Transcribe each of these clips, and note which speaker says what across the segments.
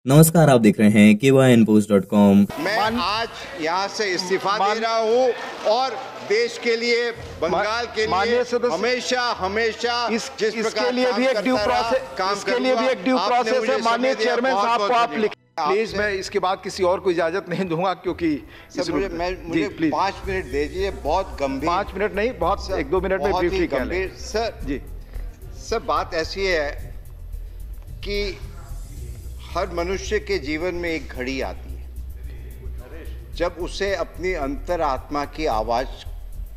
Speaker 1: नमस्कार, आप देख रहे हैं KYNpost.com।
Speaker 2: मैं आज यहाँ से इस्तीफा दे रहा हूँ और देश के लिए, बंगाल के लिए हमेशा
Speaker 3: इसके लिए भी एक ड्यू प्रोसेस है। माननीय चेयरमैन साहब को आप लिखें प्लीज। मैं इसके बाद किसी और को इजाजत नहीं दूंगा क्योंकि
Speaker 2: मुझे 5 मिनट दीजिए। बहुत गंभीर
Speaker 3: 5 मिनट नहीं, बहुत 1-2 मिनट में ब्रीफली कह लें।
Speaker 2: सर जी, सर बात ऐसी है कि हर मनुष्य के जीवन में एक घड़ी आती है जब उसे अपनी अंतरात्मा की आवाज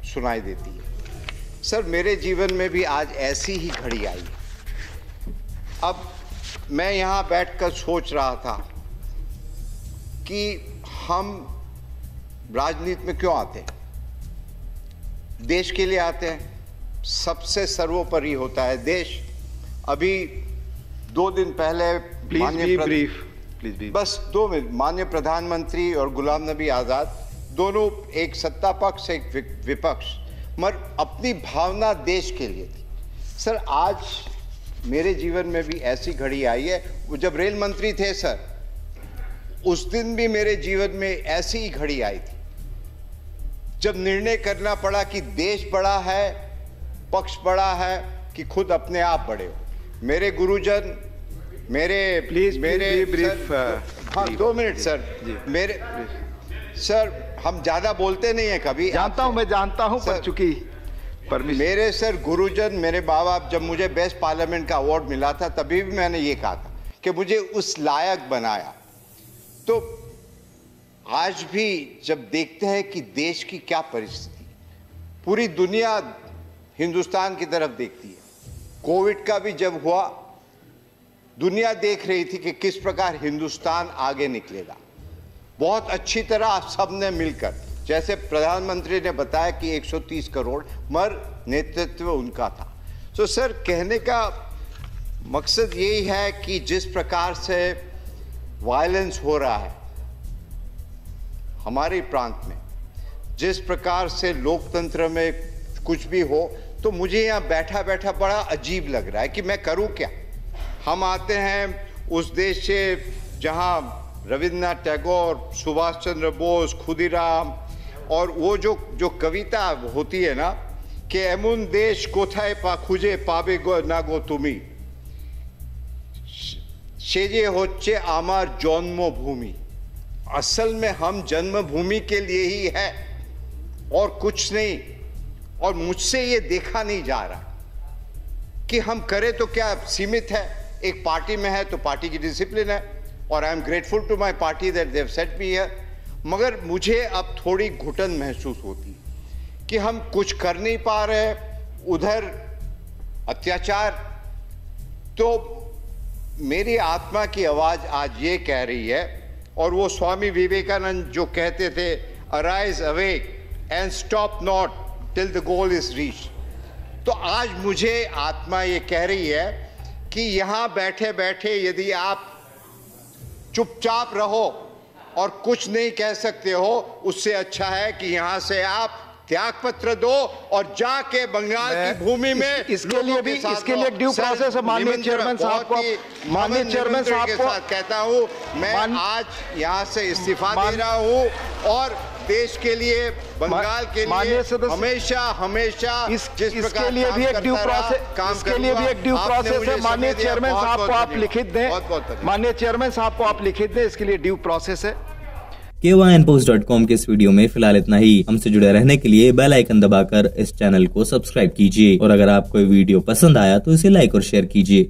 Speaker 2: सुनाई देती है। सर मेरे जीवन में भी आज ऐसी ही घड़ी आई। अब मैं यहाँ बैठकर सोच रहा था कि हम राजनीति में क्यों आते हैं। देश के लिए आते हैं, सबसे सर्वोपरि होता है देश। अभी 2 दिन पहले बस 2 मिनट, माननीय प्रधानमंत्री और गुलाम नबी आज़ाद दोनों, एक सत्ता पक्ष एक विपक्ष, मगर अपनी भावना देश के लिए थी। सर आज मेरे जीवन में भी ऐसी घड़ी आई है। वो जब रेल मंत्री थे सर, उस दिन भी मेरे जीवन में ऐसी ही घड़ी आई थी जब निर्णय करना पड़ा कि देश बड़ा है, पक्ष बड़ा है कि खुद अपने आप बड़े हो। मेरे गुरुजन, हाँ 2 मिनट सर। मेरे सर, हम ज्यादा बोलते नहीं है कभी,
Speaker 3: मैं जानता हूं पर चूंकि
Speaker 2: मेरे सर गुरुजन, मेरे माँ बाप, जब मुझे बेस्ट पार्लियामेंट का अवार्ड मिला था तभी भी मैंने ये कहा था कि मुझे उस लायक बनाया। तो आज भी जब देखते हैं कि देश की क्या परिस्थिति, पूरी दुनिया हिंदुस्तान की तरफ देखती है। कोविड का भी जब हुआ, दुनिया देख रही थी कि किस प्रकार हिंदुस्तान आगे निकलेगा। बहुत अच्छी तरह सबने मिलकर, जैसे प्रधानमंत्री ने बताया कि 130 करोड़, मगर नेतृत्व उनका था। तो सर कहने का मकसद यही है कि जिस प्रकार से वायलेंस हो रहा है हमारे प्रांत में, जिस प्रकार से लोकतंत्र में कुछ भी हो, तो मुझे यहाँ बैठा बैठा बड़ा अजीब लग रहा है कि मैं करूँ क्या। हम आते हैं उस देश से जहाँ रविन्द्रनाथ टैगोर, सुभाष चंद्र बोस, खुदीराम, और वो जो कविता होती है ना कि एमुन देश कोथाय पा खुजे पाबे गो ना गो तुमी, सेजे होच्छे आमार जन्मभूमि। असल में हम जन्मभूमि के लिए ही है और कुछ नहीं। और मुझसे ये देखा नहीं जा रहा कि हम करें तो क्या सीमित है। एक पार्टी में है तो पार्टी की डिसिप्लिन है, और I am grateful to my party that they have set me here. मगर मुझे अब थोड़ी घुटन महसूस होती कि हम कुछ कर नहीं पा रहे, उधर अत्याचार। तो मेरी आत्मा की आवाज आज ये कह रही है, और वो स्वामी विवेकानंद जो कहते थे, arise awake and stop not till the goal is reach. तो आज मुझे आत्मा ये कह रही है कि यहाँ बैठे बैठे यदि आप चुपचाप रहो और कुछ नहीं कह सकते हो, उससे अच्छा है कि यहाँ से आप त्याग पत्र दो और जाके बंगाल की भूमि में
Speaker 3: इसके लिए ड्यू प्रोसेस है। माननीय चेयरमैन साहब को
Speaker 2: कहता हूँ, मैं आज यहाँ से इस्तीफा दे रहा हूँ और देश के लिए, बंगाल के लिए हमेशा
Speaker 3: इसके लिए भी एक ड्यू प्रोसेस है। माननीय चेयरमैन साहब को आप लिखित दें। माननीय चेयरमैन साहब को आप लिखित दें, इसके लिए ड्यू प्रोसेस है।
Speaker 1: KYNpost.com के इस वीडियो में फिलहाल इतना ही। हमसे जुड़े रहने के लिए बेल आइकन दबाकर इस चैनल को सब्सक्राइब कीजिए, और अगर आपको ये वीडियो पसंद आया तो इसे लाइक और शेयर कीजिए।